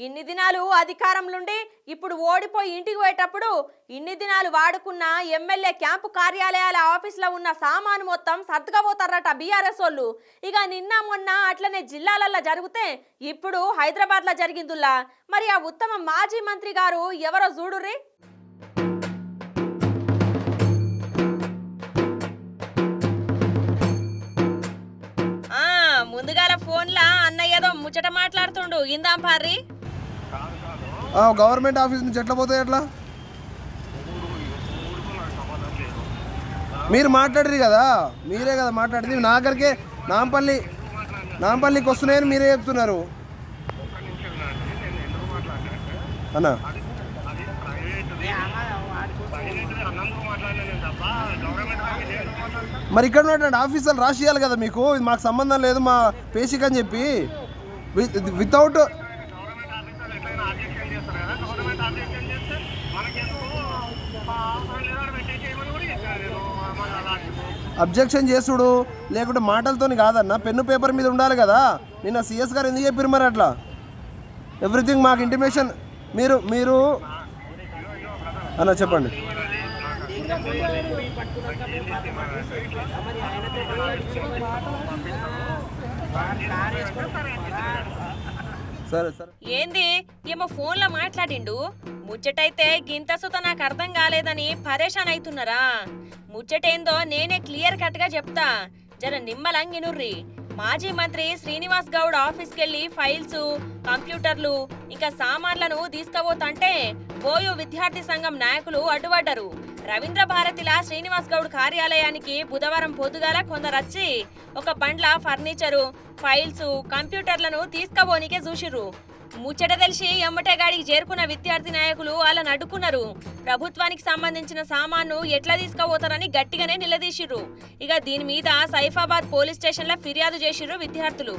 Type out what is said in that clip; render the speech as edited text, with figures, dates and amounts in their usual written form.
ఇన్ని దినాలు అధికారంలోండి ఇప్పుడు ఓడిపోయి ఇంటికి పోయేటప్పుడు ఇన్ని దినాలు వాడుకున్న ఎమ్మెల్యే క్యాంపు కార్యాలయాల ఆఫీసులో ఉన్న సామాను మొత్తం సర్దుకపోతారట బీఆర్ఎస్ వాళ్ళు. ఇక నిన్న మొన్న అట్లనే జిల్లాలల్లో జరిగితే ఇప్పుడు హైదరాబాద్లో జరిగిందుల్లా. మరి ఆ ఉత్తమ మాజీ మంత్రి గారు ఎవరో చూడుర్రి. ముందుగాల ఫోన్లా అన్నయ్య ఏదో ముచ్చట మాట్లాడుతుండు, ఇందాం పార్రి. గవర్నమెంట్ ఆఫీస్ నుంచి ఎట్లా పోతాయి ఎట్లా? మీరు మాట్లాడరు కదా, మీరే కదా మాట్లాడింది. నాగరికే నాంపల్లికి వస్తున్నాయని మీరే చెప్తున్నారు అన్న. మరి ఇక్కడ ఉన్నటువంటి ఆఫీసర్లు రాసియాలి కదా మీకు, ఇది మాకు సంబంధం లేదు మా పేషిక్ అని చెప్పి. వితౌట్ అబ్జెక్షన్ చేసుడు లేకుంటే మాటలతోని కాదన్న, పెన్ను పేపర్ మీద ఉండాలి కదా. నిన్న సిఎస్ గారు ఎందుకు చెప్పారు మరి అట్లా? ఎవ్రీథింగ్ మాకు ఇంటిమేషన్ మీరు అన్న చెప్పండి. సరే సరే. ఏంది ఏమో ఫోన్లో మాట్లాడిండు, ముచ్చటైతే గింత సుత నాకు అర్థం కాలేదని పరేషాన్ అవుతున్నారా? ముచ్చటేందో నేనే క్లియర్ కట్ గా చెప్తా, జర నిమ్మలంగినుర్రి. మాజీ మంత్రి శ్రీనివాస్ గౌడ్ ఆఫీస్కెళ్లి ఫైల్స్, కంప్యూటర్లు ఇంకా సామాన్లను తీసుకుపోతుంటే బోయు విద్యార్థి సంఘం నాయకులు అడ్డుపడ్డారు. రవీంద్ర భారతిలా శ్రీనివాస్ గౌడ్ కార్యాలయానికి బుధవారం పొద్దుగాల కొందరొచ్చి ఒక బండ్ల ఫర్నిచరు, ఫైల్స్, కంప్యూటర్లను తీసుకుపోనికే చూసిర్రు. ముచ్చట తెలిసి ఎమ్మటేగాడికి చేరుకున్న విద్యార్థి నాయకులు వాళ్ళని అడ్డుకున్నారు. ప్రభుత్వానికి సంబంధించిన సామాన్ను ఎట్లా తీసుకుపోతారని గట్టిగానే నిలదీసిర్రు. ఇక దీని మీద సైఫాబాద్ పోలీస్ స్టేషన్లో ఫిర్యాదు చేసిర్రు విద్యార్థులు.